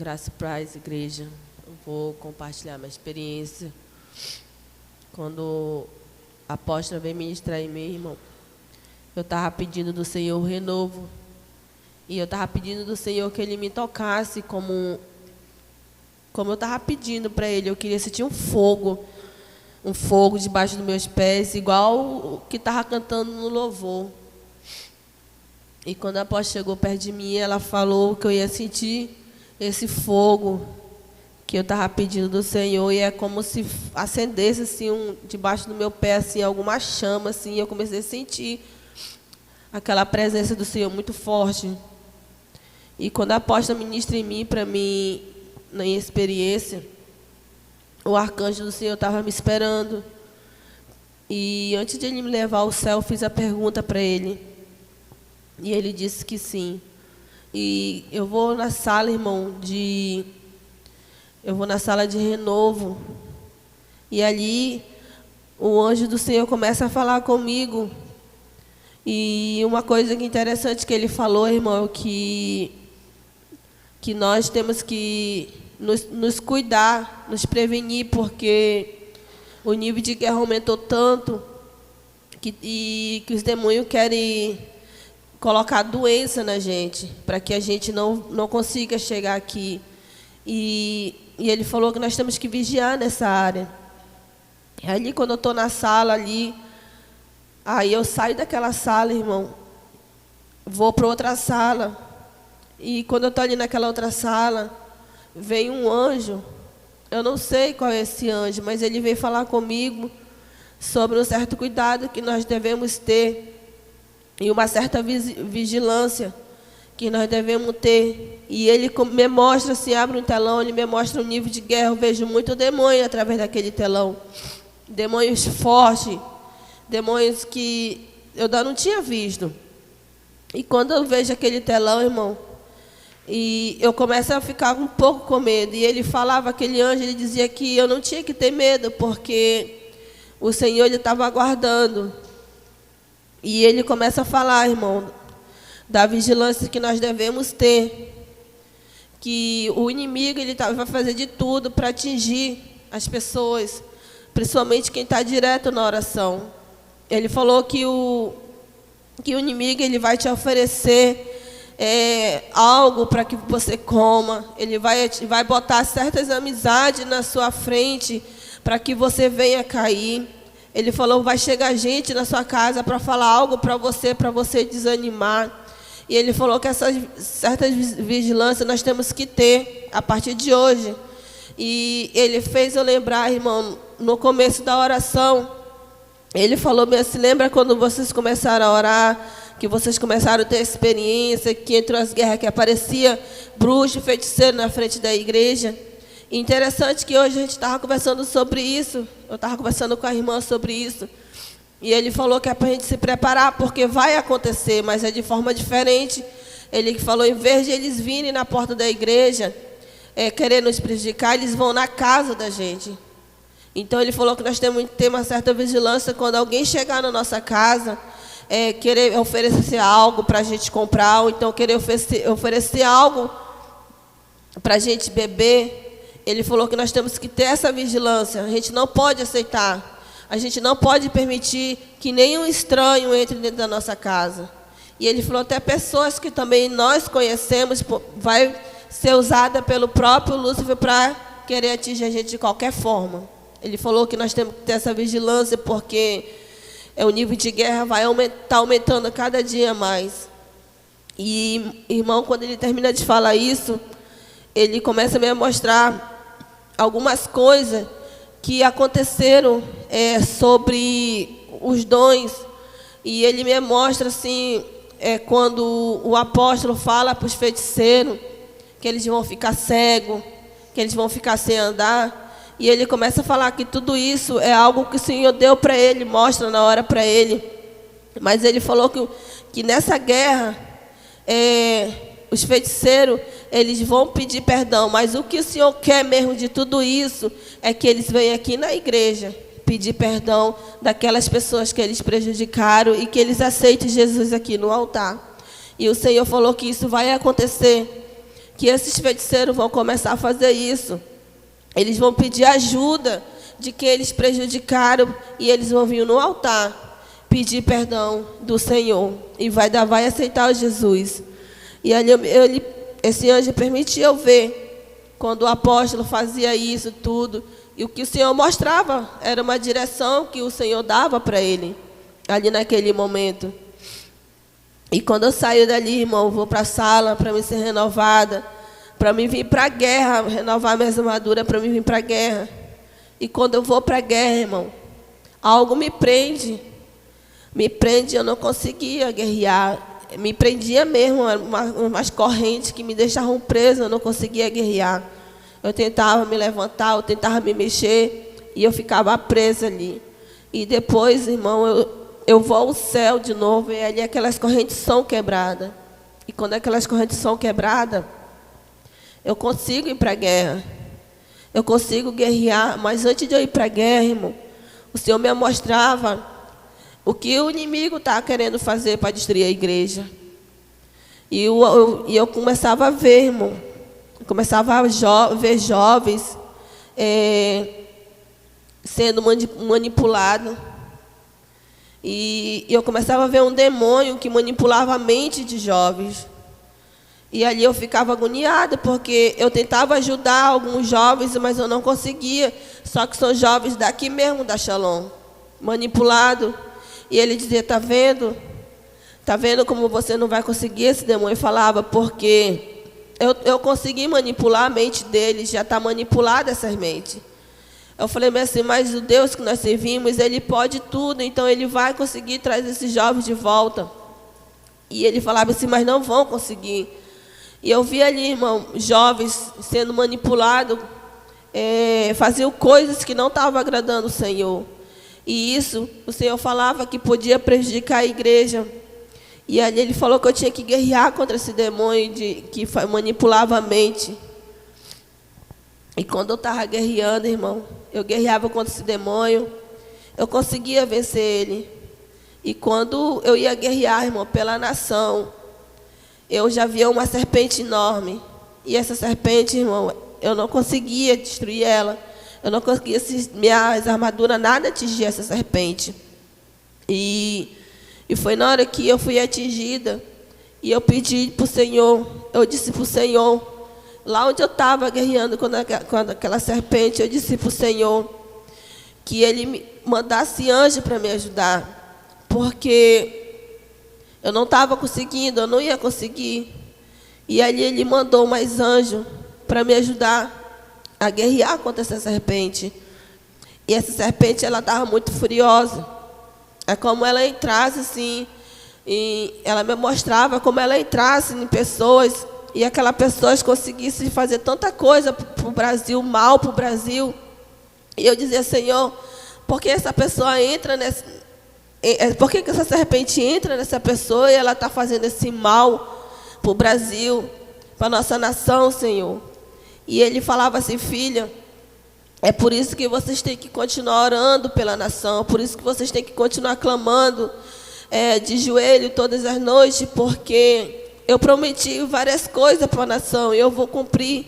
Graça e paz, igreja. Eu vou compartilhar minha experiência. Quando a apóstola veio ministrar em mim, irmão, eu estava pedindo do Senhor renovo. E eu estava pedindo do Senhor que Ele me tocasse como eu estava pedindo para Ele. Eu queria sentir um fogo debaixo dos meus pés, igual o que estava cantando no louvor. E quando a apóstola chegou perto de mim, ela falou que eu ia sentir esse fogo que eu estava pedindo do Senhor, e é como se acendesse assim, debaixo do meu pé assim, alguma chama assim, e eu comecei a sentir aquela presença do Senhor muito forte. E quando a apóstola ministra em mim, para mim, na minha experiência, o arcanjo do Senhor estava me esperando. E antes de ele me levar ao céu, eu fiz a pergunta para ele. E ele disse que sim. E eu vou na sala, irmão, eu vou na sala de renovo. E ali o anjo do Senhor começa a falar comigo. E uma coisa interessante que ele falou, irmão, é que nós temos que nos cuidar, nos prevenir, porque o nível de guerra aumentou tanto que os demônios querem colocar doença na gente, para que a gente não consiga chegar aqui. E ele falou que nós temos que vigiar nessa área. Ali, quando eu estou na sala ali, aí eu saio daquela sala, irmão, vou para outra sala. E quando eu estou ali naquela outra sala, vem um anjo. Eu não sei qual é esse anjo, mas ele veio falar comigo sobre um certo cuidado que nós devemos ter e uma certa vigilância que nós devemos ter. E ele me mostra, assim, abre um telão, ele me mostra um nível de guerra. Eu vejo muito demônio através daquele telão. Demônios fortes, demônios que eu ainda não tinha visto. E quando eu vejo aquele telão, irmão, e eu começo a ficar um pouco com medo. E ele falava, aquele anjo, ele dizia que eu não tinha que ter medo, porque o Senhor estava aguardando. E ele começa a falar, irmão, da vigilância que nós devemos ter. Que o inimigo vai fazer de tudo para atingir as pessoas, principalmente quem está direto na oração. Ele falou que o inimigo ele vai te oferecer algo para que você coma. Ele vai botar certas amizades na sua frente para que você venha cair. Ele falou, vai chegar gente na sua casa para falar algo para você desanimar. E ele falou que essas certas vigilâncias nós temos que ter a partir de hoje. E ele fez eu lembrar, irmão, no começo da oração, ele falou, se lembra quando vocês começaram a orar, que vocês começaram a ter experiência, que entrou as guerras, que aparecia bruxo, feiticeiro na frente da igreja. E interessante que hoje a gente estava conversando sobre isso. Eu estava conversando com a irmã sobre isso. E ele falou que é para a gente se preparar, porque vai acontecer, mas é de forma diferente. Ele falou, em vez de eles virem na porta da igreja, querer nos prejudicar, eles vão na casa da gente. Então ele falou que nós temos que ter uma certa vigilância quando alguém chegar na nossa casa, querer oferecer algo para a gente comprar, ou então querer oferecer algo para a gente beber. Ele falou que nós temos que ter essa vigilância. A gente não pode aceitar. A gente não pode permitir que nenhum estranho entre dentro da nossa casa. E ele falou até pessoas que também nós conhecemos, vai ser usada pelo próprio Lúcifer para querer atingir a gente de qualquer forma. Ele falou que nós temos que ter essa vigilância, porque o nível de guerra vai aumentando cada dia mais. E, irmão, quando ele termina de falar isso, ele começa a me mostrar algumas coisas que aconteceram sobre os dons. E ele me mostra assim, quando o apóstolo fala para os feiticeiros que eles vão ficar cegos, que eles vão ficar sem andar. E ele começa a falar que tudo isso é algo que o Senhor deu para ele, mostra na hora para ele. Mas ele falou que nessa guerra, os feiticeiros, eles vão pedir perdão. Mas o que o Senhor quer mesmo de tudo isso é que eles venham aqui na igreja pedir perdão daquelas pessoas que eles prejudicaram e que eles aceitem Jesus aqui no altar. E o Senhor falou que isso vai acontecer. que esses feiticeiros vão começar a fazer isso. Eles vão pedir ajuda de quem eles prejudicaram e eles vão vir no altar pedir perdão do Senhor e vai aceitar Jesus. E ali esse anjo permitia eu ver quando o apóstolo fazia isso tudo, e o que o Senhor mostrava era uma direção que o Senhor dava para ele ali naquele momento. E quando eu saio dali, irmão, eu vou para a sala para me ser renovada, para mim vir para a guerra, renovar minhas armaduras para mim vir para a guerra. E quando eu vou para a guerra, irmão, algo me prende, eu não conseguia guerrear, me prendia mesmo, umas correntes que me deixavam presa, eu não conseguia guerrear. Eu tentava me levantar, eu tentava me mexer, e eu ficava presa ali. E depois, irmão, eu vou ao céu de novo, e ali aquelas correntes são quebradas. E quando aquelas correntes são quebradas, eu consigo ir para a guerra. Eu consigo guerrear, mas antes de eu ir para a guerra, irmão, o Senhor me mostrava o que o inimigo está querendo fazer para destruir a igreja. E eu começava a ver, irmão, começava a ver jovens sendo manipulados. E eu começava a ver um demônio que manipulava a mente de jovens. E ali eu ficava agoniada, porque eu tentava ajudar alguns jovens, mas eu não conseguia. Só que são jovens daqui mesmo, da Shalom, manipulados. E ele dizia, tá vendo? Tá vendo como você não vai conseguir? Esse demônio falava, porque eu consegui manipular a mente deles, já está manipulada essas mentes. Eu falei assim, mas o Deus que nós servimos, Ele pode tudo, então Ele vai conseguir trazer esses jovens de volta. E ele falava assim, mas não vão conseguir. E eu vi ali, irmão, jovens sendo manipulados, faziam coisas que não estavam agradando o Senhor. E isso, o Senhor falava que podia prejudicar a igreja. E ali ele falou que eu tinha que guerrear contra esse demônio que manipulava a mente. E quando eu estava guerreando, irmão, eu guerreava contra esse demônio, eu conseguia vencer ele. E quando eu ia guerrear, irmão, pela nação, eu já via uma serpente enorme. E essa serpente, irmão, eu não conseguia destruir ela. Eu não conseguia, minhas armaduras, nada atingia essa serpente. E foi na hora que eu fui atingida, e eu pedi para o Senhor, eu disse para o Senhor, lá onde eu estava guerreando quando aquela serpente, eu disse para o Senhor que Ele me mandasse anjo para me ajudar, porque eu não estava conseguindo, eu não ia conseguir. E ali Ele mandou mais anjo para me ajudar a guerrear contra essa serpente. E essa serpente, ela estava muito furiosa. É como ela entrasse assim, e ela me mostrava como ela entrasse em pessoas, e aquelas pessoas conseguissem fazer tanta coisa para o Brasil, mal para o Brasil. E eu dizia, Senhor, por que essa pessoa entra nessa... Por que essa serpente entra nessa pessoa e ela está fazendo esse mal para o Brasil, para a nossa nação, Senhor? E ele falava assim, filha, é por isso que vocês têm que continuar orando pela nação, por isso que vocês têm que continuar clamando de joelho todas as noites, porque eu prometi várias coisas para a nação e eu vou cumprir.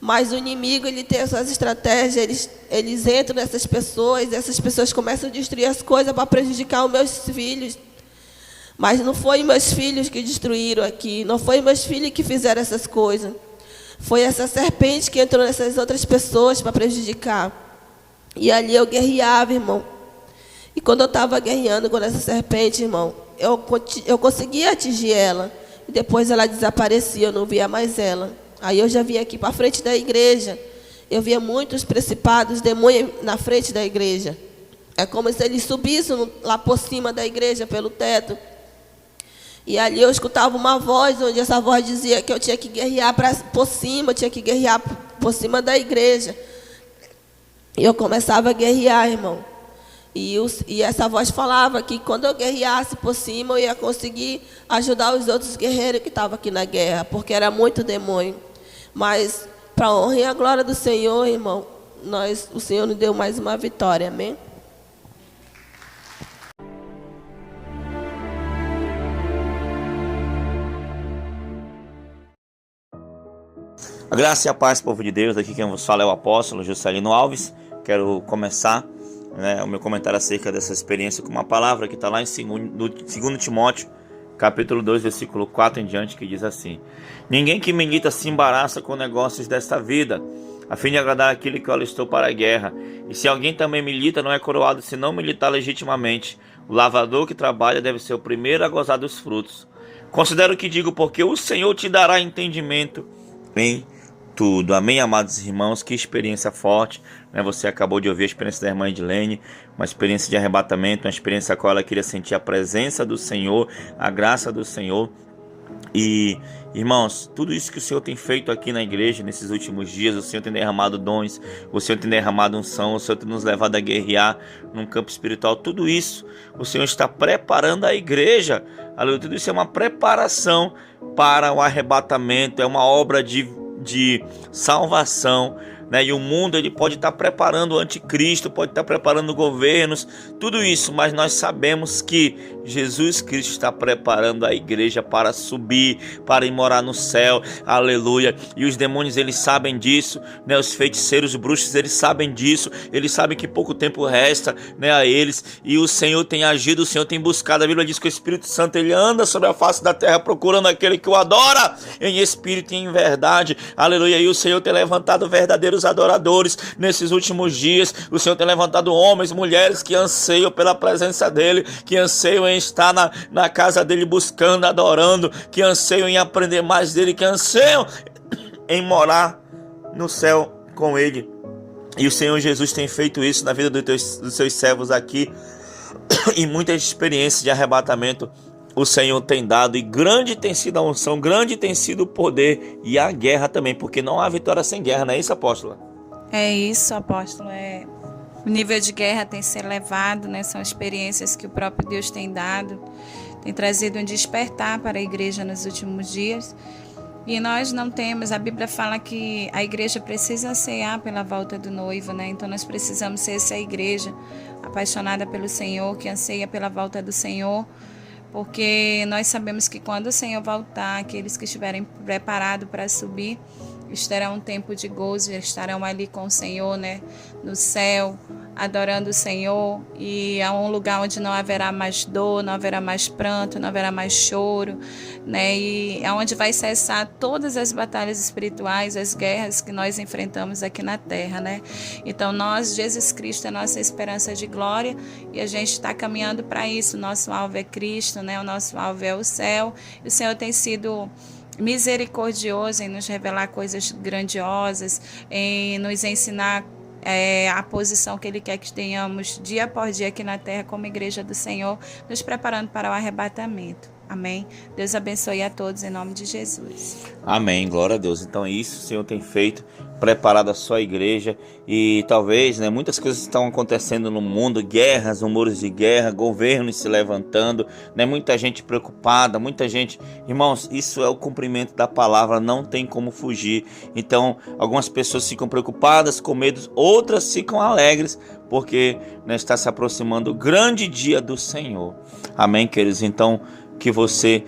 Mas o inimigo, ele tem as suas estratégias, eles entram nessas pessoas, e essas pessoas começam a destruir as coisas para prejudicar os meus filhos. Mas não foi meus filhos que destruíram aqui, não foi meus filhos que fizeram essas coisas. Foi essa serpente que entrou nessas outras pessoas para prejudicar. E ali eu guerreava, irmão. E quando eu estava guerreando com essa serpente, irmão, eu conseguia atingir ela. E depois ela desaparecia, eu não via mais ela. Aí eu já vinha aqui para frente da igreja. Eu via muitos principados, demônios na frente da igreja. É como se eles subissem lá por cima da igreja, pelo teto. E ali eu escutava uma voz, onde essa voz dizia que eu tinha que guerrear por cima, tinha que guerrear por cima da igreja. E eu começava a guerrear, irmão. E essa voz falava que quando eu guerreasse por cima, eu ia conseguir ajudar os outros guerreiros que estavam aqui na guerra, porque era muito demônio. Mas, para a honra e a glória do Senhor, irmão, o Senhor nos deu mais uma vitória, amém? A graça e a paz, povo de Deus. Aqui quem vos fala é o apóstolo Juscelino Alves. Quero começar o meu comentário acerca dessa experiência com uma palavra que está lá em 2 Timóteo, capítulo 2, versículo 4 em diante, que diz assim: ninguém que milita se embaraça com negócios desta vida, a fim de agradar aquele que o alistou para a guerra. E se alguém também milita, não é coroado se não militar legitimamente. O lavrador que trabalha deve ser o primeiro a gozar dos frutos. Considero o que digo, porque o Senhor te dará entendimento em tudo. Amém, amados irmãos? Que experiência forte, né? Você acabou de ouvir a experiência da irmã Edilene, uma experiência de arrebatamento, uma experiência a qual ela queria sentir a presença do Senhor, a graça do Senhor. E, irmãos, tudo isso que o Senhor tem feito aqui na igreja nesses últimos dias, o Senhor tem derramado dons, o Senhor tem derramado unção, o Senhor tem nos levado a guerrear num campo espiritual, tudo isso o Senhor está preparando a igreja. Aleluia. Tudo isso é uma preparação para o arrebatamento, é uma obra de salvação, né? E o mundo ele pode estar preparando o anticristo, pode estar preparando governos, tudo isso, mas nós sabemos que Jesus Cristo está preparando a igreja para subir, para ir morar no céu, aleluia. E os demônios eles sabem disso, né? Os feiticeiros, os bruxos, eles sabem disso, eles sabem que pouco tempo resta, né, a eles, e o Senhor tem agido, o Senhor tem buscado. A Bíblia diz que o Espírito Santo ele anda sobre a face da terra procurando aquele que o adora em espírito e em verdade, aleluia. E o Senhor tem levantado verdadeiros adoradores nesses últimos dias. O Senhor tem levantado homens, mulheres que anseiam pela presença dele, que anseiam em estar na casa dele buscando, adorando, que anseiam em aprender mais dele, que anseiam em morar no céu com ele. E o Senhor Jesus tem feito isso na vida dos seus servos aqui, e muitas experiências de arrebatamento o Senhor tem dado, e grande tem sido a unção, grande tem sido o poder e a guerra também, porque não há vitória sem guerra, não é isso, apóstola? É isso, apóstolo. O nível de guerra tem se elevado, né? São experiências que o próprio Deus tem dado, tem trazido um despertar para a igreja nos últimos dias. E nós não temos, a Bíblia fala que a igreja precisa ansiar pela volta do noivo, né? Então nós precisamos ser essa igreja apaixonada pelo Senhor, que anseia pela volta do Senhor, porque nós sabemos que quando o Senhor voltar, aqueles que estiverem preparados para subir, terão um tempo de gozo, estarão ali com o Senhor, né, no céu, adorando o Senhor, e é um lugar onde não haverá mais dor, não haverá mais pranto, não haverá mais choro, né, e é onde vai cessar todas as batalhas espirituais, as guerras que nós enfrentamos aqui na terra, né. Então nós, Jesus Cristo é a nossa esperança de glória, e a gente está caminhando para isso. O nosso alvo é Cristo, né, o nosso alvo é o céu, e o Senhor tem sido misericordioso em nos revelar coisas grandiosas, em nos ensinar a posição que Ele quer que tenhamos dia após dia aqui na terra como igreja do Senhor, nos preparando para o arrebatamento. Amém? Deus abençoe a todos em nome de Jesus. Amém, glória a Deus. Então é isso que o Senhor tem feito, preparado a sua igreja. E talvez, né, muitas coisas estão acontecendo no mundo, guerras, rumores de guerra, governos se levantando, né, muita gente preocupada, muita gente... Irmãos, isso é o cumprimento da palavra, não tem como fugir. Então algumas pessoas ficam preocupadas, com medo, outras ficam alegres, porque, né, está se aproximando o grande dia do Senhor. Amém, queridos? Então que você,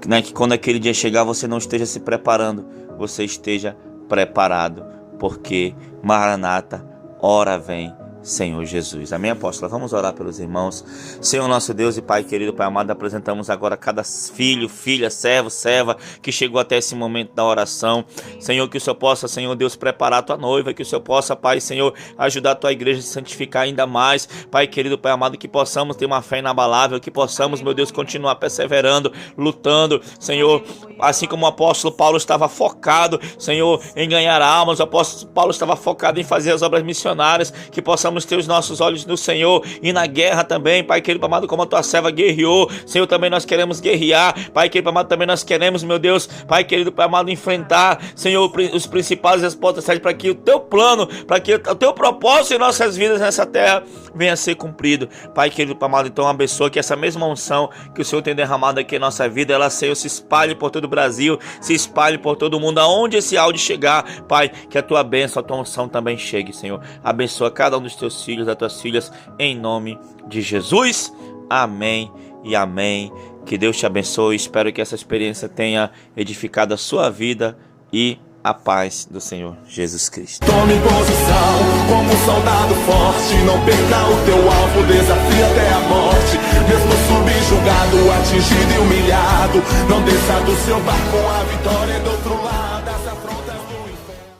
né, que quando aquele dia chegar, você não esteja se preparando, você esteja preparado, porque Maranata, ora vem, Senhor Jesus. Amém, apóstola? Vamos orar pelos irmãos. Senhor nosso Deus e Pai querido, Pai amado, apresentamos agora cada filho, filha, servo, serva que chegou até esse momento da oração. Senhor, que o Senhor possa, Senhor Deus, preparar a tua noiva, que o Senhor possa, Pai, Senhor, ajudar a tua igreja a se santificar ainda mais. Pai querido, Pai amado, que possamos ter uma fé inabalável, que possamos, meu Deus, continuar perseverando, lutando, Senhor, assim como o apóstolo Paulo estava focado, Senhor, em ganhar almas, o apóstolo Paulo estava focado em fazer as obras missionárias, que possamos ter os nossos olhos no Senhor e na guerra também, Pai querido, amado, como a tua serva guerreou, Senhor, também nós queremos guerrear, Pai querido, amado, também nós queremos, meu Deus, Pai querido, Pai amado, enfrentar, Senhor, os principais e as potestades, para que o teu plano, para que o teu propósito em nossas vidas nessa terra venha a ser cumprido. Pai querido, Pai amado, então abençoa que essa mesma unção que o Senhor tem derramado aqui em nossa vida, ela, Senhor, se espalhe por todo o Brasil, se espalhe por todo o mundo, aonde esse áudio chegar, Pai, que a tua bênção, a tua unção também chegue, Senhor. Abençoa cada um dos teus filhos, das tuas filhas, em nome de Jesus. Amém e amém. Que Deus te abençoe. Espero que essa experiência tenha edificado a sua vida e a paz do Senhor Jesus Cristo. Tome posição como um soldado forte. Não perca o teu alvo, desafia até a morte. Mesmo subjugado, atingido e humilhado, não desça do seu barco, a vitória é do outro lado.